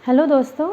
Hello दोस्तों,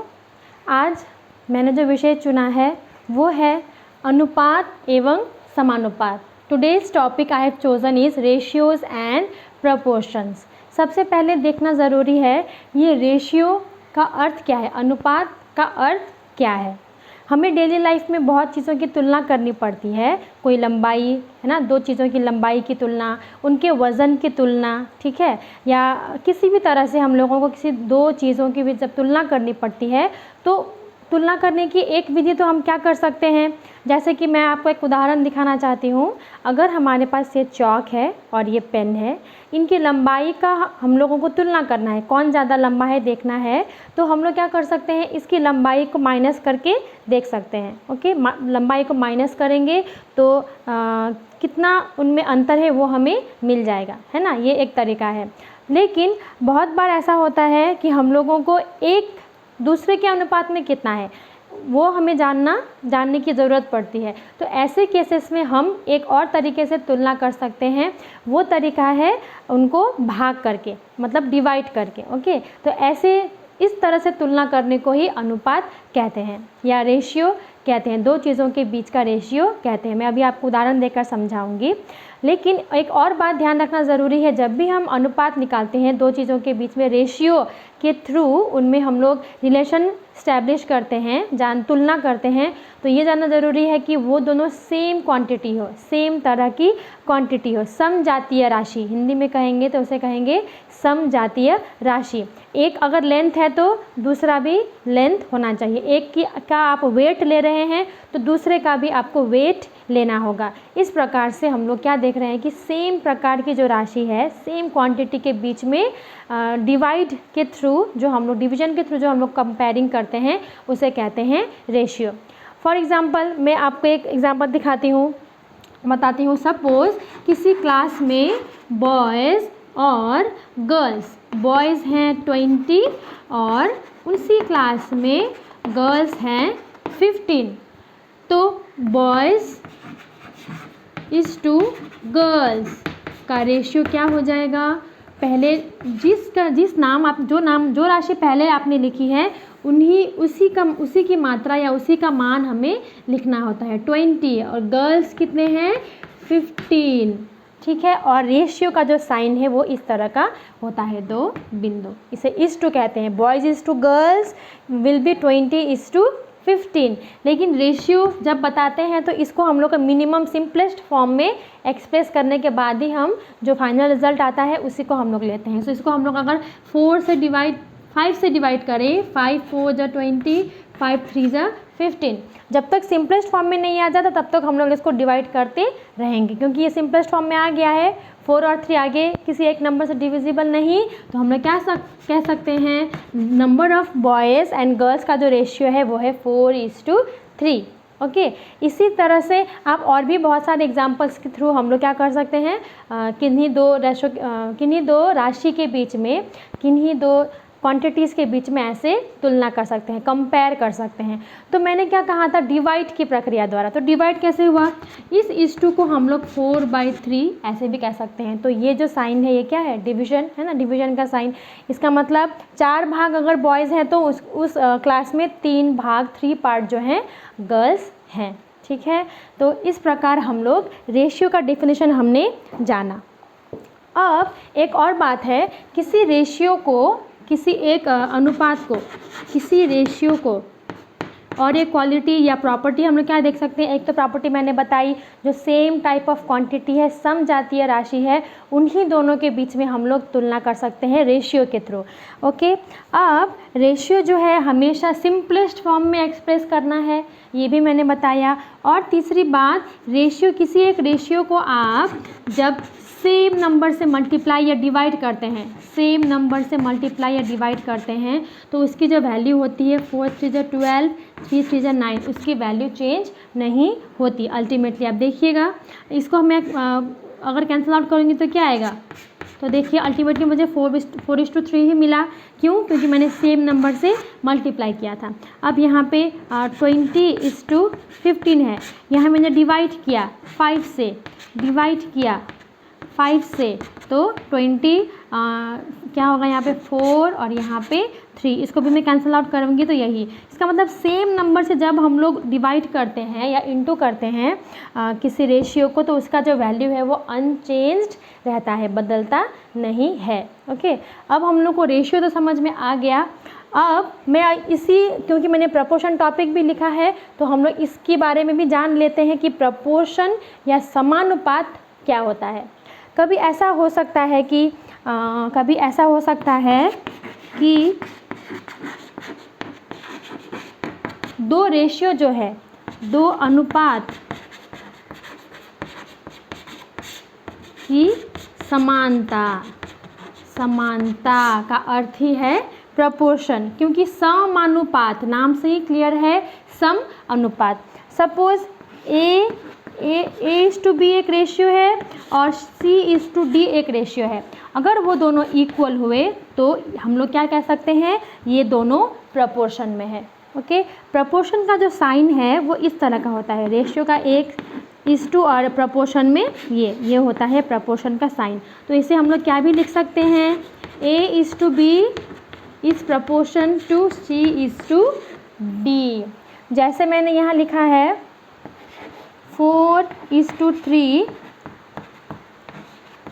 आज मैंने जो विषय चुना है वो है अनुपात एवं समानुपात। Today's topic I have chosen is ratios and proportions. सबसे पहले देखना ज़रूरी है ये रेशियो का अर्थ क्या है, अनुपात का अर्थ क्या है। हमें डेली लाइफ में बहुत चीज़ों की तुलना करनी पड़ती है, कोई लंबाई है ना, दो चीज़ों की लंबाई की तुलना, उनके वज़न की तुलना, ठीक है, या किसी भी तरह से हम लोगों को किसी दो चीज़ों की भी जब तुलना करनी पड़ती है तो तुलना करने की एक विधि तो हम क्या कर सकते हैं, जैसे कि मैं आपको एक उदाहरण दिखाना चाहती हूँ। अगर हमारे पास ये चॉक है और ये पेन है, इनकी लंबाई का हम लोगों को तुलना करना है, कौन ज़्यादा लंबा है देखना है, तो हम लोग क्या कर सकते हैं, इसकी लंबाई को माइनस करके देख सकते हैं। ओके, लंबाई को माइनस करेंगे तो कितना उनमें अंतर है वो हमें मिल जाएगा, है ना। ये एक तरीका है। लेकिन बहुत बार ऐसा होता है कि हम लोगों को एक दूसरे के अनुपात में कितना है वो हमें जानने की ज़रूरत पड़ती है। तो ऐसे केसेस में हम एक और तरीके से तुलना कर सकते हैं, वो तरीका है उनको भाग करके, मतलब डिवाइड करके। ओके, तो ऐसे इस तरह से तुलना करने को ही अनुपात कहते हैं या रेशियो कहते हैं, दो चीज़ों के बीच का रेशियो कहते हैं। मैं अभी आपको उदाहरण देकर समझाऊंगी। लेकिन एक और बात ध्यान रखना ज़रूरी है, जब भी हम अनुपात निकालते हैं दो चीज़ों के बीच में रेशियो के थ्रू उनमें हम लोग रिलेशन स्टैब्लिश करते हैं, तुलना करते हैं, तो ये जानना ज़रूरी है कि वो दोनों सेम क्वांटिटी हो, सेम तरह की क्वांटिटी हो। समजातीय राशि हिंदी में कहेंगे तो उसे कहेंगे समजातीय राशि। एक अगर लेंथ है तो दूसरा भी लेंथ होना चाहिए। एक का आप वेट ले रहे हैं तो दूसरे का भी आपको वेट लेना होगा। इस प्रकार से हम लोग क्या देख रहे हैं कि सेम प्रकार की जो राशि है, सेम क्वांटिटी के बीच में डिवाइड के थ्रू जो हम लोग डिवीजन के थ्रू जो हम लोग कंपेयरिंग करते हैं उसे कहते हैं रेशियो। फॉर एग्ज़ाम्पल मैं आपको एक एग्ज़ाम्पल दिखाती हूँ, बताती हूँ। सपोज़ किसी क्लास में बॉयज़ और गर्ल्स, बॉयज़ हैं 20 और उसी क्लास में गर्ल्स हैं 15। तो बॉयज़ इज़ टू गर्ल्स का रेशियो क्या हो जाएगा, पहले जो राशि पहले आपने लिखी है उसी की मात्रा या उसी का मान हमें लिखना होता है। 20 और गर्ल्स कितने हैं 15, ठीक है। और रेशियो का जो साइन है वो इस तरह का होता है, दो बिंदु। इसे इज़ टू कहते हैं। Boys is to girls will be 20 is to 15। लेकिन रेशियो जब बताते हैं तो इसको हम लोग का मिनिमम सिंपलेस्ट फॉर्म में एक्सप्रेस करने के बाद ही हम जो फाइनल रिजल्ट आता है उसी को हम लोग लेते हैं। तो इसको हम लोग अगर 5 से डिवाइड करें, 5 4 जा 20, 5 3 जा 15, जब तक सिंपलेस्ट फॉर्म में नहीं आ जाता तब तक हम लोग इसको डिवाइड करते रहेंगे, क्योंकि ये सिंपलेस्ट फॉर्म में आ गया है। 4 और 3 आगे किसी एक नंबर से डिविजिबल नहीं, तो हम लोग क्या कह सकते हैं, number of boys and girls का जो रेशियो है वो है 4:3। ओके, इसी तरह से आप और भी बहुत सारे एग्जांपल्स के थ्रू हम लोग क्या कर सकते हैं, किन्हीं दो राशि के बीच में, किन्हीं दो क्वांटिटीज़ के बीच में ऐसे तुलना कर सकते हैं, कंपेयर कर सकते हैं। तो मैंने क्या कहा था, डिवाइड की प्रक्रिया द्वारा। तो डिवाइड कैसे हुआ, इस इज़ टू को हम लोग 4/3 ऐसे भी कह सकते हैं। तो ये जो साइन है ये क्या है, डिवीजन है ना, डिवीजन का साइन। इसका मतलब 4 भाग अगर बॉयज़ हैं तो उस क्लास में 3 भाग 3 पार्ट जो हैं गर्ल्स हैं, ठीक है। तो इस प्रकार हम लोग रेशियो का डेफिनेशन हमने जाना। अब एक और बात है, किसी रेशियो को, किसी एक अनुपात को, किसी रेशियो को और एक क्वालिटी या प्रॉपर्टी हम लोग क्या देख सकते हैं। एक तो प्रॉपर्टी मैंने बताई, जो सेम टाइप ऑफ क्वांटिटी है, समजातीय राशि है, उन्हीं दोनों के बीच में हम लोग तुलना कर सकते हैं रेशियो के थ्रू। ओके, अब रेशियो जो है हमेशा सिंपलेस्ट फॉर्म में एक्सप्रेस करना है, ये भी मैंने बताया। और तीसरी बात, रेशियो, किसी एक रेशियो को आप जब सेम नंबर से मल्टीप्लाई या डिवाइड करते हैं, सेम नंबर से मल्टीप्लाई या डिवाइड करते हैं, तो उसकी जो वैल्यू होती है 4 3 जा 12, 3 3 जा 9, उसकी वैल्यू चेंज नहीं होती अल्टीमेटली। आप देखिएगा, इसको मैं अगर कैंसिल आउट करूँगी तो क्या आएगा, तो देखिए अल्टीमेटली मुझे 4:3 ही मिला। क्यों, क्योंकि मैंने सेम नंबर से मल्टीप्लाई किया था। अब यहाँ पे 20:15 है, यहाँ मैंने डिवाइड किया 5 से, डिवाइड किया 5 से, तो क्या होगा यहाँ पे 4 और यहाँ पे 3, इसको भी मैं कैंसिल आउट करूँगी तो यही। इसका मतलब सेम नंबर से जब हम लोग डिवाइड करते हैं या इनटू करते हैं किसी रेशियो को, तो उसका जो वैल्यू है वो अनचेंज्ड रहता है, बदलता नहीं है। ओके, अब हम लोग को रेशियो तो समझ में आ गया। अब मैं इसी, क्योंकि मैंने प्रपोर्शन टॉपिक भी लिखा है, तो हम लोग इसके बारे में भी जान लेते हैं कि प्रपोर्शन या समानुपात क्या होता है। कभी ऐसा हो सकता है कि दो रेशियो जो है, दो अनुपात की समानता का अर्थ ही है प्रपोर्शन, क्योंकि समानुपात नाम से ही क्लियर है, सम अनुपात। Suppose A is to B एक रेशियो है और सी इज टू डी एक रेशियो है। अगर वो दोनों इक्वल हुए तो हम लोग क्या कह सकते हैं, ये दोनों प्रपोर्शन में है। ओके, प्रपोर्शन का जो साइन है वो इस तरह का होता है, रेशियो का 1:2 और प्रपोर्शन में ये होता है प्रपोर्शन का साइन। तो इसे हम लोग क्या भी लिख सकते हैं, A is to B is proportion to C is to D। जैसे मैंने यहाँ लिखा है 4:3,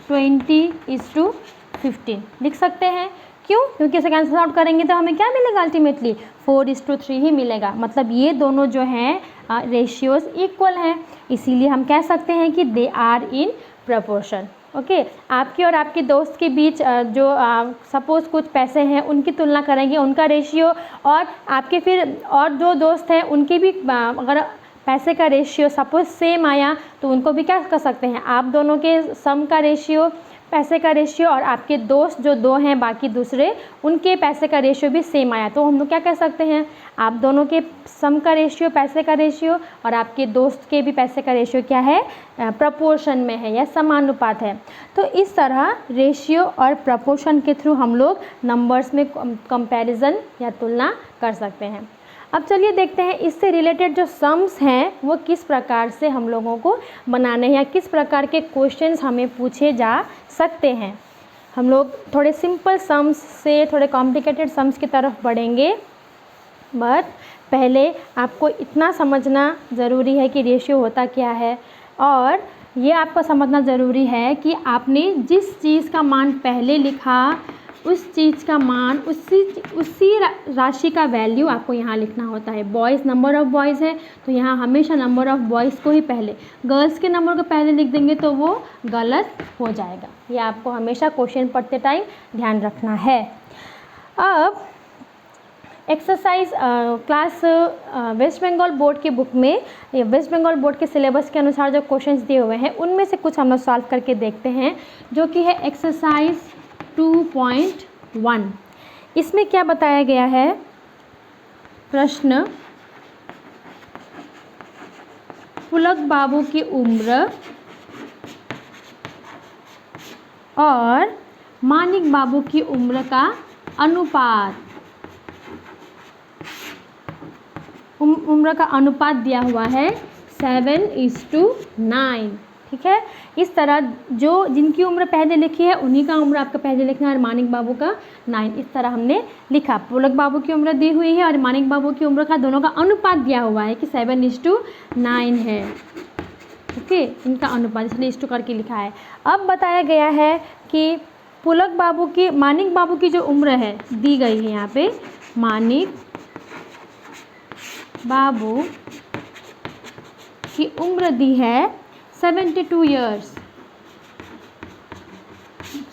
20:15 लिख सकते हैं। क्यों? क्योंकि इसे कैंसिल आउट करेंगे तो हमें क्या मिलेगा, अल्टीमेटली 4:3 ही मिलेगा। मतलब ये दोनों जो हैं रेशियोज इक्वल हैं, इसीलिए हम कह सकते हैं कि they are in proportion. Okay, आपके और आपके दोस्त के बीच जो सपोज़ कुछ पैसे हैं उनकी तुलना करेंगे, उनका रेशियो, और आपके फिर और जो दोस्त हैं उनके भी अगर पैसे का रेशियो सपोज सेम आया तो उनको भी क्या कर सकते हैं, आप दोनों के सम का रेशियो, पैसे का रेशियो, और आपके दोस्त जो दो हैं बाकी दूसरे, उनके पैसे का रेशियो भी सेम आया तो हम लोग क्या कह सकते हैं, आप दोनों के सम का रेशियो, पैसे का रेशियो, और आपके दोस्त के भी पैसे का रेशियो क्या है, प्रपोर्शन में है या समानुपात है। तो इस तरह रेशियो और प्रपोर्शन के थ्रू हम लोग नंबर्स में कंपैरिजन या तुलना कर सकते हैं। अब चलिए देखते हैं इससे रिलेटेड जो सम्स हैं वो किस प्रकार से हम लोगों को बनाने हैं या किस प्रकार के क्वेश्चंस हमें पूछे जा सकते हैं। हम लोग थोड़े सिंपल सम्स से थोड़े कॉम्प्लिकेटेड सम्स की तरफ बढ़ेंगे, बट पहले आपको इतना समझना ज़रूरी है कि रेशियो होता क्या है, और ये आपको समझना ज़रूरी है कि आपने जिस चीज़ का मान पहले लिखा उस चीज़ का मान, उसी राशि का वैल्यू आपको यहाँ लिखना होता है। बॉयज़, नंबर ऑफ़ बॉयज़ है तो यहाँ हमेशा नंबर ऑफ़ बॉयज़ को ही पहले, गर्ल्स के नंबर को पहले लिख देंगे तो वो गलत हो जाएगा। ये आपको हमेशा क्वेश्चन पढ़ते टाइम ध्यान रखना है। अब exercise class West Bengal board के बुक में, वेस्ट बंगाल बोर्ड के सिलेबस के अनुसार जो क्वेश्चंस दिए हुए हैं उनमें से कुछ हम लोग सॉल्व करके देखते हैं, जो कि है एक्सरसाइज 2.1। इसमें क्या बताया गया है, प्रश्न, पुलक बाबू की उम्र और मानिक बाबू की उम्र का अनुपात, उम्र का अनुपात दिया हुआ है 7:9। ठीक है, इस तरह जो जिनकी उम्र पहले लिखी है उन्हीं का उम्र आपका पहले लिखना है, और मानिक बाबू का 9। इस तरह हमने लिखा, पुलक बाबू की उम्र दी हुई है और मानिक बाबू की उम्र का दोनों का अनुपात दिया हुआ है कि 7:9 है। ओके, इनका अनुपात इसलिए इस टू करके लिखा है। अब बताया गया है कि पुलक बाबू की, मानिक बाबू की जो उम्र है दी गई है यहाँ पे, मानिक बाबू की उम्र दी है 72 ईयर्स,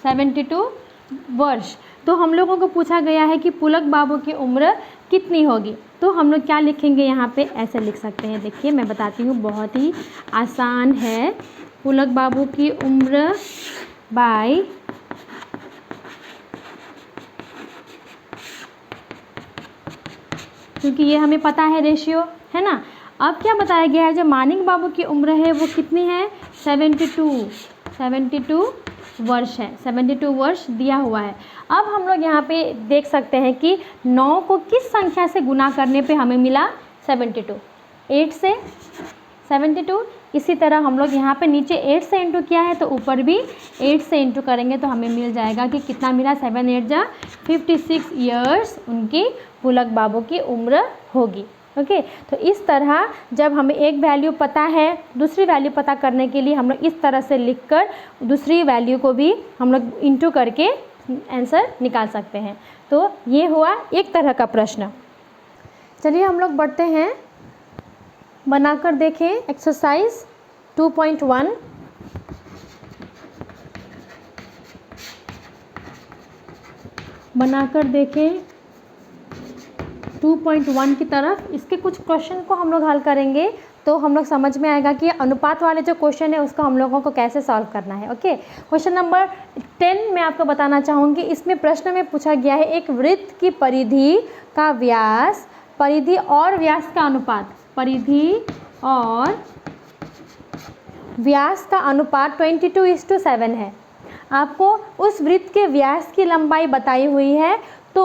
72 वर्ष। तो हम लोगों को पूछा गया है कि पुलक बाबू की उम्र कितनी होगी, तो हम लोग क्या लिखेंगे यहाँ पे, ऐसे लिख सकते हैं। देखिए मैं बताती हूँ, बहुत ही आसान है। पुलक बाबू की उम्र बाय क्योंकि ये हमें पता है रेशियो, है ना। अब क्या बताया गया है, जो मानिक बाबू की उम्र है वो कितनी है, 72 वर्ष है, 72 वर्ष दिया हुआ है। अब हम लोग यहाँ पे देख सकते हैं कि 9 को किस संख्या से गुना करने पे हमें मिला 72, 8 से 72। इसी तरह हम लोग यहाँ पे नीचे 8 से इंटू किया है तो ऊपर भी 8 से इंटू करेंगे तो हमें मिल जाएगा कि कितना मिला, 7 8 जा 56 ईयर्स उनकी पुलक बाबू की उम्र होगी। ओके तो इस तरह जब हमें एक वैल्यू पता है, दूसरी वैल्यू पता करने के लिए हम लोग इस तरह से लिखकर दूसरी वैल्यू को भी हम लोग इंटू करके आंसर निकाल सकते हैं। तो ये हुआ एक तरह का प्रश्न। चलिए हम लोग बढ़ते हैं, बनाकर देखें एक्सरसाइज 2.1। बनाकर देखें 2.1 की तरफ। इसके कुछ क्वेश्चन को हम लोग हल करेंगे तो हम लोग समझ में आएगा कि अनुपात वाले जो क्वेश्चन है उसको हम लोगों को कैसे सॉल्व करना है। ओके क्वेश्चन नंबर 10 मैं आपको बताना चाहूँगी। इसमें प्रश्न में पूछा गया है एक वृत्त की परिधि का व्यास, परिधि और व्यास का अनुपात, परिधि और व्यास का अनुपात 22:7 है। आपको उस वृत्त के व्यास की लंबाई बताई हुई है तो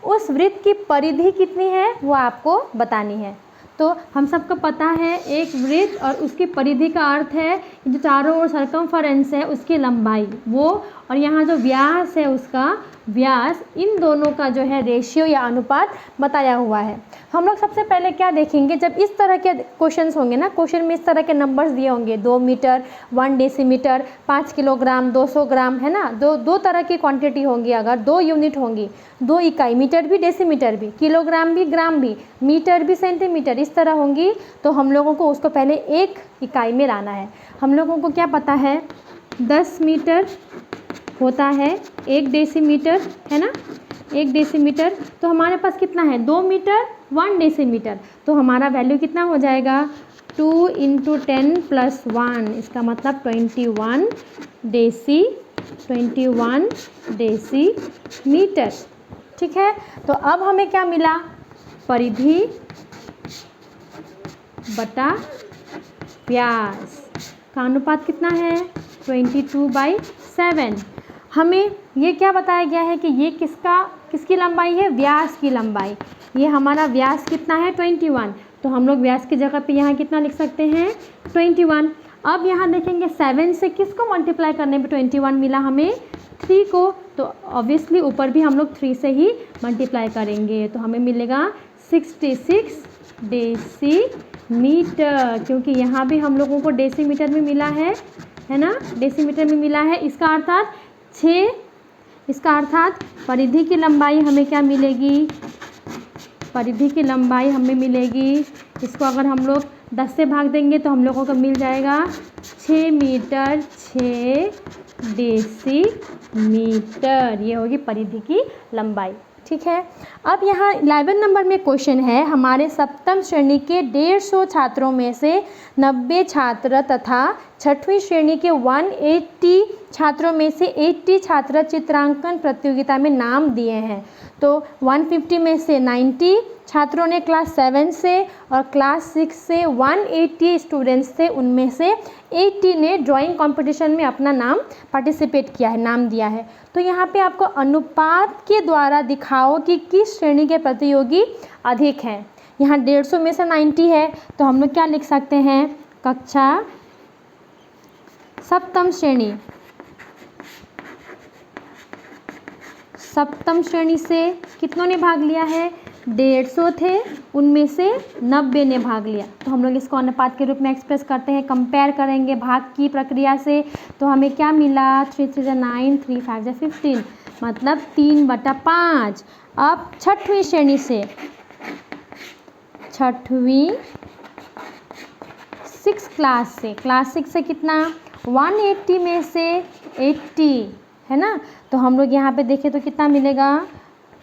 उस वृत्त की परिधि कितनी है वो आपको बतानी है। तो हम सबको पता है एक वृत्त और उसकी परिधि का अर्थ है जो चारों ओर सर्कमफरेंस है उसकी लंबाई वो, और यहाँ जो व्यास है उसका व्यास, इन दोनों का जो है रेशियो या अनुपात बताया हुआ है। हम लोग सबसे पहले क्या देखेंगे, जब इस तरह के क्वेश्चंस होंगे ना, क्वेश्चन में इस तरह के नंबर्स दिए होंगे 2 मीटर, 1 डेसीमीटर, 5 किलोग्राम, 200 ग्राम, है ना, दो तरह की क्वांटिटी होंगी। अगर 2 यूनिट होंगी, 2 इकाई, मीटर भी डेसीमीटर भी, किलोग्राम भी ग्राम भी, मीटर भी सेंटीमीटर, इस तरह होंगी तो हम लोगों को उसको पहले एक इकाई में लाना है। हम लोगों को क्या पता है 10 मीटर होता है 1 डेसीमीटर, है ना, 1 डेसीमीटर। तो हमारे पास कितना है 2 मीटर 1 डेसीमीटर, तो हमारा वैल्यू कितना हो जाएगा 2 × 10 + 1, इसका मतलब 21 डेसीमीटर। ठीक है, तो अब हमें क्या मिला, परिधि बटा व्यास का अनुपात कितना है 22/7। हमें ये क्या बताया गया है कि ये किसकी लंबाई है, व्यास की लंबाई। ये हमारा व्यास कितना है 21, तो हम लोग व्यास की जगह पे यहाँ कितना लिख सकते हैं 21। अब यहाँ देखेंगे 7 से किसको मल्टीप्लाई करने पे 21 मिला हमें, 3 को, तो ऑब्वियसली ऊपर भी हम लोग 3 से ही मल्टीप्लाई करेंगे तो हमें मिलेगा 66 डेसीमीटर, क्योंकि यहाँ भी हम लोगों को डेसीमीटर में मिला है ना, डेसीमीटर में मिला है। इसका अर्थात 6, इसका अर्थात परिधि की लंबाई हमें क्या मिलेगी, परिधि की लंबाई हमें मिलेगी, इसको अगर हम लोग 10 से भाग देंगे तो हम लोगों को मिल जाएगा 6 मीटर 6 डेसीमीटर, ये होगी परिधि की लंबाई। ठीक है, अब यहाँ 11 नंबर में क्वेश्चन है, हमारे सप्तम श्रेणी के 150 छात्रों में से 90 छात्र तथा छठवीं श्रेणी के 180 छात्रों में से 80 छात्र चित्रांकन प्रतियोगिता में नाम दिए हैं। तो 150 में से 90 छात्रों ने क्लास 7 से और क्लास 6 से 180 स्टूडेंट्स थे, उनमें से 80 ने ड्राइंग कंपटीशन में अपना नाम पार्टिसिपेट किया है, नाम दिया है। तो यहाँ पे आपको अनुपात के द्वारा दिखाओ कि किस श्रेणी के प्रतियोगी अधिक हैं। यहाँ 150 में से 90 है तो हम लोग क्या लिख सकते हैं, कक्षा सप्तम श्रेणी, सप्तम श्रेणी से कितनों ने भाग लिया है, 150 थे, उनमें से 90 ने भाग लिया। तो हम लोग इसको अनुपात के रूप में एक्सप्रेस करते हैं, कंपेयर करेंगे भाग की प्रक्रिया से। तो हमें क्या मिला, 3 3 9, 3 5 15, मतलब 3/5। अब छठवीं श्रेणी से, छठवीं 6 क्लास से, क्लास 6 से कितना 180 में से 80, है ना, तो हम लोग यहाँ पे देखें तो कितना मिलेगा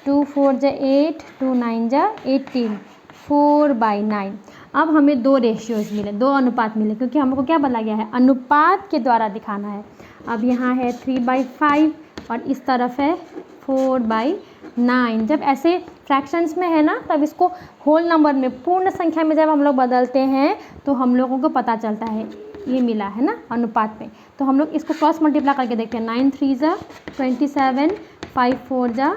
2 4 × 8, 2 9 × 18, 4/9। अब हमें 2 रेशियोज मिले, 2 अनुपात मिले, क्योंकि हमको क्या बोला गया है, अनुपात के द्वारा दिखाना है। अब यहाँ है 3/5 और इस तरफ है 4/9। जब ऐसे फ्रैक्शंस में है ना, तब इसको होल नंबर में, पूर्ण संख्या में जब हम लोग बदलते हैं तो हम लोगों को पता चलता है ये मिला है ना अनुपात में। तो हम लोग इसको क्रॉस मल्टीप्लाई करके देखते हैं, 9 3 × 27, 5 4 ×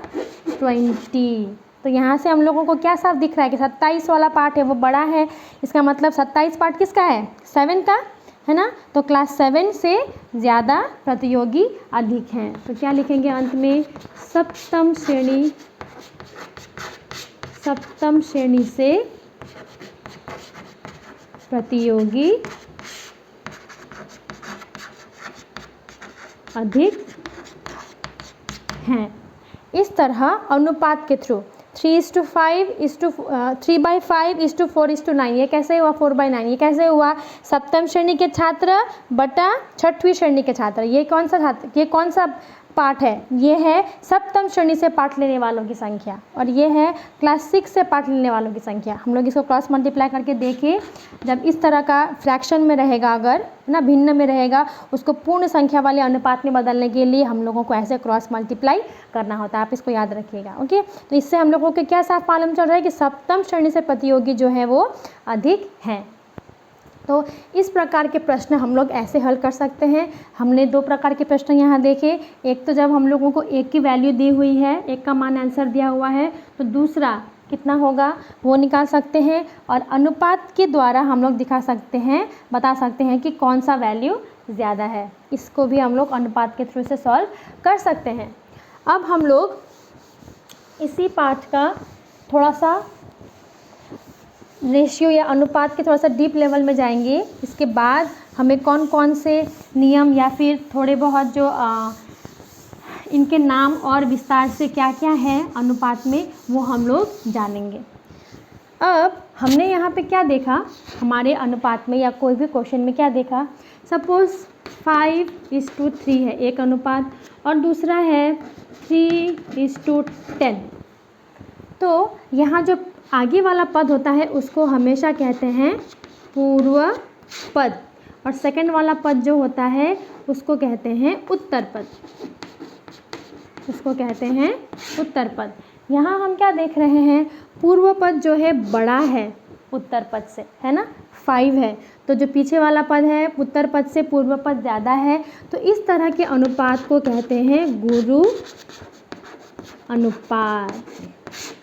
20, तो यहाँ से हम लोगों को क्या साफ दिख रहा है कि 27 वाला पार्ट है वो बड़ा है, इसका मतलब 27 पार्ट किसका है, 7 का है ना। तो क्लास 7 से ज़्यादा प्रतियोगी अधिक हैं। तो क्या लिखेंगे अंत में, सप्तम श्रेणी से प्रतियोगी अधिक हैं। इस तरह अनुपात के थ्रू 3/5:4:9, ये कैसे हुआ, 4/9, ये कैसे हुआ, सप्तम श्रेणी के छात्र बटा छठवीं श्रेणी के छात्र। ये कौन सा छात्र, ये कौन सा पाठ है, ये है सप्तम श्रेणी से पाठ लेने वालों की संख्या, और ये है क्लास 6 से पाठ लेने वालों की संख्या। हम लोग इसको क्रॉस मल्टीप्लाई करके देखें, जब इस तरह का फ्रैक्शन में रहेगा, अगर ना भिन्न में रहेगा, उसको पूर्ण संख्या वाले अनुपात में बदलने के लिए हम लोगों को ऐसे क्रॉस मल्टीप्लाई करना होता है। आप इसको याद रखिएगा, ओके। तो इससे हम लोगों को क्या साफ मालूम चल रहा है कि सप्तम श्रेणी से प्रतियोगी जो है वो अधिक हैं। तो इस प्रकार के प्रश्न हम लोग ऐसे हल कर सकते हैं। हमने 2 प्रकार के प्रश्न यहाँ देखे, एक तो जब हम लोगों को एक की वैल्यू दी हुई है, एक का मान आंसर दिया हुआ है, तो दूसरा कितना होगा वो निकाल सकते हैं, और अनुपात के द्वारा हम लोग दिखा सकते हैं, बता सकते हैं कि कौन सा वैल्यू ज़्यादा है। इसको भी हम लोग अनुपात के थ्रू से सॉल्व कर सकते हैं। अब हम लोग इसी पाठ का थोड़ा सा रेशियो या अनुपात के थोड़ा सा डीप लेवल में जाएंगे। इसके बाद हमें कौन कौन से नियम या फिर थोड़े बहुत जो इनके नाम और विस्तार से क्या क्या है अनुपात में, वो हम लोग जानेंगे। अब हमने यहाँ पे क्या देखा, हमारे अनुपात में या कोई भी क्वेश्चन में क्या देखा, सपोज़ 5:3 है एक अनुपात, और दूसरा है 3:10। तो यहाँ जो आगे वाला पद होता है उसको हमेशा कहते हैं पूर्व पद, और सेकंड वाला पद जो होता है उसको कहते हैं उत्तर पद, उसको कहते हैं उत्तर पद। यहाँ हम क्या देख रहे हैं, पूर्व पद जो है बड़ा है उत्तर पद से, है ना, 5 है, तो जो पीछे वाला पद है उत्तर पद से पूर्व पद ज़्यादा है। तो इस तरह के अनुपात को कहते हैं गुरु अनुपात।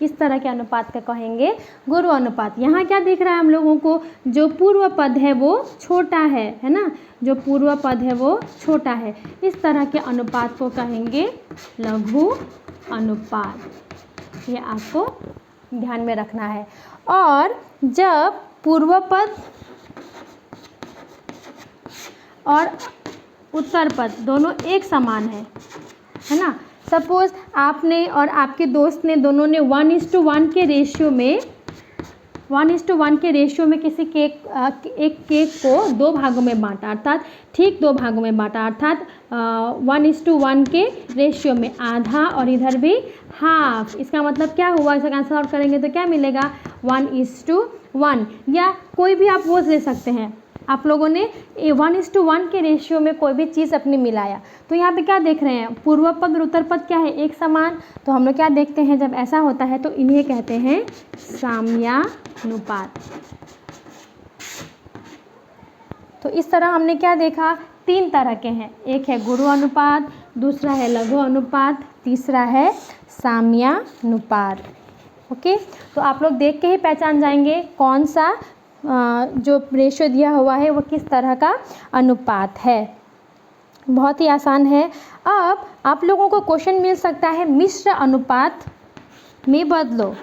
इस तरह के अनुपात का कहेंगे गुरु अनुपात। यहाँ क्या दिख रहा है हम लोगों को, जो पूर्व पद है वो छोटा है ना, जो पूर्व पद है वो छोटा है। इस तरह के अनुपात को कहेंगे लघु अनुपात। ये आपको ध्यान में रखना है। और जब पूर्व पद और उत्तर पद दोनों एक समान है ना, सपोज़ आपने और आपके दोस्त ने दोनों ने 1:1 के रेशियो में 1:1 के रेशियो में किसी एक केक को 2 भागों में बांटा, अर्थात ठीक 2 भागों में बांटा, अर्थात 1:1 के रेशियो में आधा और इधर भी हाफ। इसका मतलब क्या हुआ, इसका आंसर आउट करेंगे तो क्या मिलेगा 1:1, या कोई भी आप वो ले सकते हैं। आप लोगों ने 1:1 के रेशियो में कोई भी चीज़ अपनी मिलाया, तो यहाँ पे क्या देख रहे हैं, पूर्व पद और उत्तर पद क्या है, एक समान। तो हम लोग क्या देखते हैं, जब ऐसा होता है तो इन्हें कहते हैं साम्यानुपात। तो इस तरह हमने क्या देखा, 3 तरह के हैं, एक है गुरु अनुपात, दूसरा है लघु अनुपात, तीसरा है साम्यानुपात। ओके, तो आप लोग देख के ही पहचान जाएंगे कौन सा जो रेशियो दिया हुआ है वो किस तरह का अनुपात है। बहुत ही आसान है। अब आप लोगों को क्वेश्चन मिल सकता है मिश्र अनुपात में बदलो।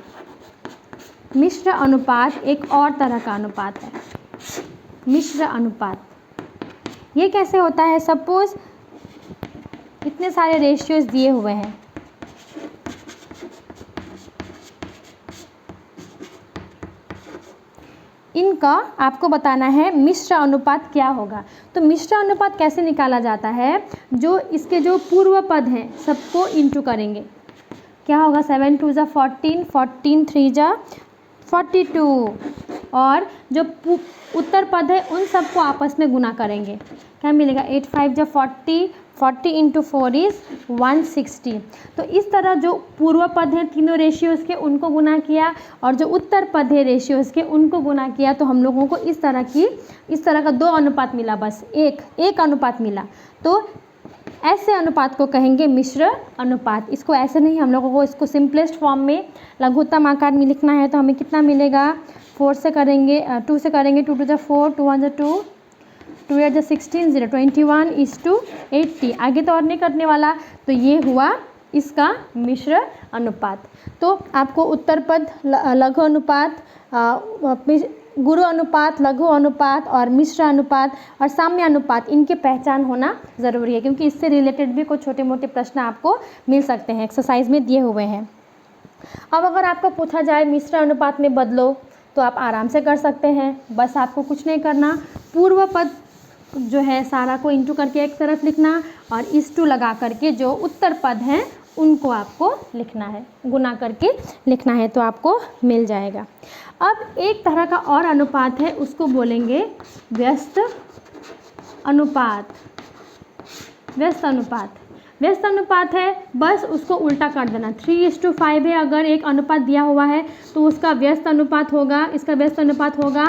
मिश्र अनुपात एक और तरह का अनुपात है। मिश्र अनुपात ये कैसे होता है, सपोज़ इतने सारे रेशियोज दिए हुए हैं, इनका आपको बताना है मिश्र अनुपात क्या होगा। तो मिश्र अनुपात कैसे निकाला जाता है, जो इसके जो पूर्व पद हैं सबको इंटू करेंगे, क्या होगा 7 2 = 14, 14 3 = 42, और जो उत्तर पद है उन सबको आपस में गुना करेंगे, क्या मिलेगा 8 5 = 40, 40 × 4 = 160। तो इस तरह जो पूर्व पद हैं तीनों रेशियोज़ के उनको गुना किया, और जो उत्तर पद है रेशियोज़ के उनको गुना किया, तो हम लोगों को इस तरह का 2 अनुपात मिला, बस एक अनुपात मिला। तो ऐसे अनुपात को कहेंगे मिश्र अनुपात। इसको ऐसे नहीं, हम लोगों को इसको सिंपलेस्ट फॉर्म में लघुत्तम आकार में लिखना है। तो हमें कितना मिलेगा, 4 से करेंगे, 2 से करेंगे, 2 2 4, 2 1 2, 2 8 16, 0 21:80। आगे तो और नहीं करने वाला। तो ये हुआ इसका मिश्र अनुपात। तो आपको उत्तर पद, लघु अनुपात, गुरु अनुपात, लघु अनुपात और मिश्र अनुपात और साम्य अनुपात, इनके पहचान होना ज़रूरी है, क्योंकि इससे रिलेटेड भी कुछ छोटे मोटे प्रश्न आपको मिल सकते हैं, एक्सरसाइज में दिए हुए हैं। अब अगर आपको पूछा जाए मिश्र अनुपात में बदलो, तो आप आराम से कर सकते हैं। बस आपको कुछ नहीं करना, पूर्व पद जो है सारा को इंटू करके एक तरफ लिखना और इस टू लगा करके जो उत्तर पद हैं उनको आपको लिखना है, गुना करके लिखना है, तो आपको मिल जाएगा। अब एक तरह का और अनुपात है, उसको बोलेंगे व्यस्त अनुपात। व्यस्त अनुपात, व्यस्त अनुपात है, बस उसको उल्टा कर देना। 3:5 है, अगर एक अनुपात दिया हुआ है तो उसका व्यस्त अनुपात होगा, इसका व्यस्त अनुपात होगा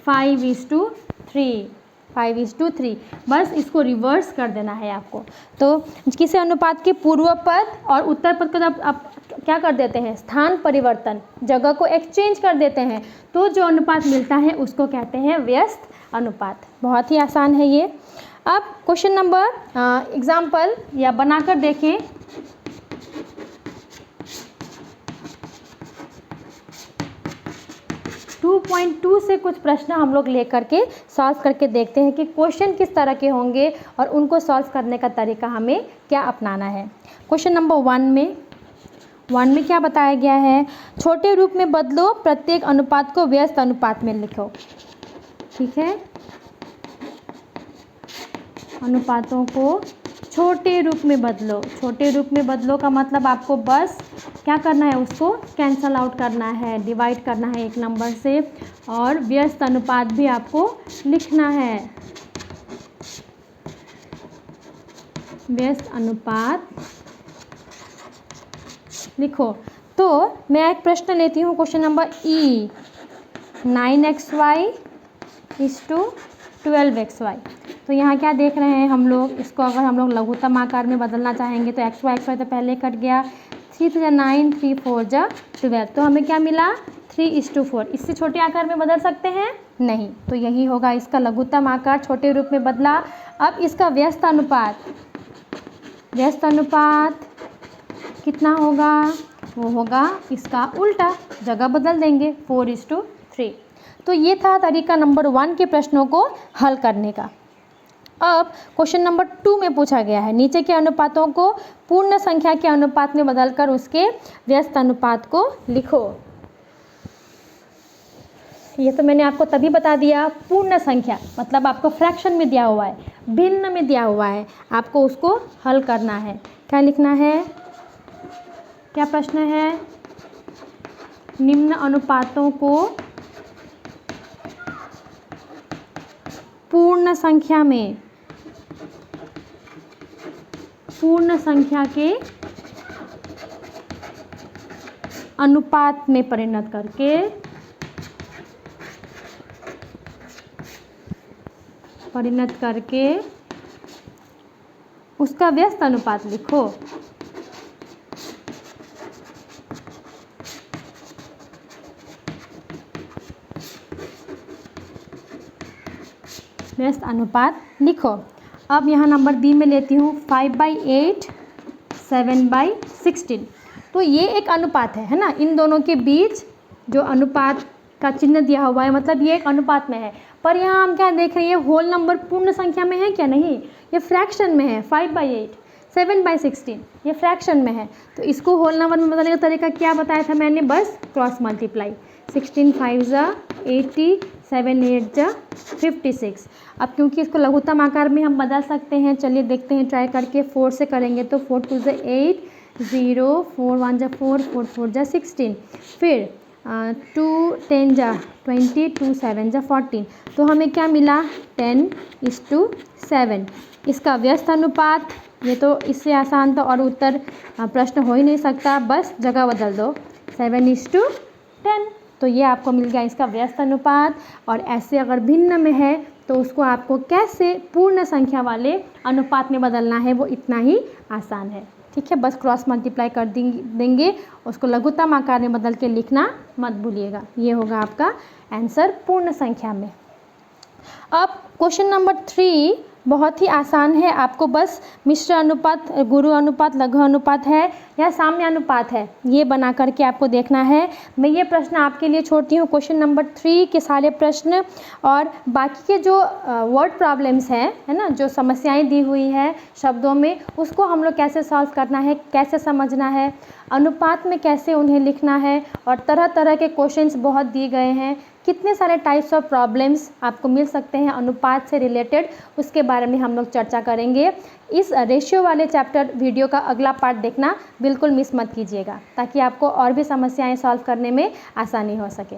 5:3। 5:3, बस इसको रिवर्स कर देना है आपको। तो किसी अनुपात के पूर्व पद और उत्तर पद का जब आप क्या कर देते हैं, स्थान परिवर्तन, जगह को एक्सचेंज कर देते हैं, तो जो अनुपात मिलता है उसको कहते हैं व्यस्त अनुपात। बहुत ही आसान है ये। अब क्वेश्चन नंबर एग्जाम्पल या बनाकर देखें। टू 2.2 से कुछ प्रश्न हम लोग लेकर के सॉल्व करके देखते हैं कि क्वेश्चन किस तरह के होंगे और उनको सॉल्व करने का तरीका हमें क्या अपनाना है। क्वेश्चन नंबर 1 में क्या बताया गया है, छोटे रूप में बदलो, प्रत्येक अनुपात को व्यस्त अनुपात में लिखो। ठीक है, अनुपातों को छोटे रूप में बदलो। छोटे रूप में बदलो का मतलब आपको बस क्या करना है, उसको कैंसल आउट करना है, डिवाइड करना है एक नंबर से, और व्यस्त अनुपात भी आपको लिखना है। व्यस्त अनुपात लिखो। तो मैं एक प्रश्न लेती हूँ, क्वेश्चन नंबर ई, 9xy = 12xy। तो यहाँ क्या देख रहे हैं हम लोग, इसको अगर हम लोग लघुत्तम आकार में बदलना चाहेंगे तो xy तो पहले कट गया, 3 × 9, 3 4 12, तो हमें क्या मिला 3:4। इससे छोटे आकार में बदल सकते हैं नहीं, तो यही होगा इसका लघुत्तम आकार, छोटे रूप में बदला। अब इसका व्यस्त अनुपात, व्यस्त अनुपात कितना होगा, वो होगा इसका उल्टा, जगह बदल देंगे, 4:3। तो ये था तरीका नंबर 1 के प्रश्नों को हल करने का। अब क्वेश्चन नंबर 2 में पूछा गया है, नीचे के अनुपातों को पूर्ण संख्या के अनुपात में बदलकर उसके व्यस्त अनुपात को लिखो। ये तो मैंने आपको तभी बता दिया, पूर्ण संख्या मतलब आपको फ्रैक्शन में दिया हुआ है, भिन्न में दिया हुआ है, आपको उसको हल करना है। क्या लिखना है, क्या प्रश्न है, निम्न अनुपातों को पूर्ण संख्या में, पूर्ण संख्या के अनुपात में परिणत करके उसका व्यस्त अनुपात लिखो। व्यस्त अनुपात लिखो। अब यहाँ नंबर डी में लेती हूँ, 5/8, 7/16। तो ये एक अनुपात है ना, इन दोनों के बीच जो अनुपात का चिन्ह दिया हुआ है, मतलब ये एक अनुपात में है। पर यहाँ हम क्या देख रहे हैं, होल नंबर पूर्ण संख्या में है क्या, नहीं, ये फ्रैक्शन में है। 5/8, 7/16 ये फ्रैक्शन में है, तो इसको होल नंबर में बदलने का तरीका क्या बताया था मैंने, बस क्रॉस मल्टीप्लाई। 16 5 80, 7 8 56। अब क्योंकि इसको लघुत्तम आकार में हम बदल सकते हैं, चलिए देखते हैं ट्राई करके। 4 से करेंगे तो 4 2 8, 0, 4 1 4, 4 4 16, फिर 2 10 20, 2 7 14। तो हमें क्या मिला, 10:7। इसका व्यस्त अनुपात, ये तो इससे आसान तो और उत्तर प्रश्न हो ही नहीं सकता, बस जगह बदल दो, 7:10। तो ये आपको मिल गया इसका व्यस्त अनुपात। और ऐसे अगर भिन्न में है तो उसको आपको कैसे पूर्ण संख्या वाले अनुपात में बदलना है वो इतना ही आसान है। ठीक है, बस क्रॉस मल्टीप्लाई कर देंगे, उसको लघुत्तम आकार में बदल के लिखना मत भूलिएगा। ये होगा आपका आंसर पूर्ण संख्या में। अब क्वेश्चन नंबर 3 बहुत ही आसान है, आपको बस मिश्र अनुपात, गुरु अनुपात, लघु अनुपात है या साम्य अनुपात है, ये बना करके आपको देखना है। मैं ये प्रश्न आपके लिए छोड़ती हूँ, क्वेश्चन नंबर 3 के सारे प्रश्न और बाकी के जो वर्ड प्रॉब्लम्स हैं, है ना, जो समस्याएं दी हुई है शब्दों में, उसको हम लोग कैसे सॉल्व करना है, कैसे समझना है, अनुपात में कैसे उन्हें लिखना है, और तरह तरह के क्वेश्चंस बहुत दिए गए हैं, कितने सारे टाइप्स ऑफ प्रॉब्लम्स आपको मिल सकते हैं अनुपात से रिलेटेड, उसके बारे में हम लोग चर्चा करेंगे। इस रेशियो वाले चैप्टर वीडियो का अगला पार्ट देखना बिल्कुल मिस मत कीजिएगा, ताकि आपको और भी समस्याएं सॉल्व करने में आसानी हो सके।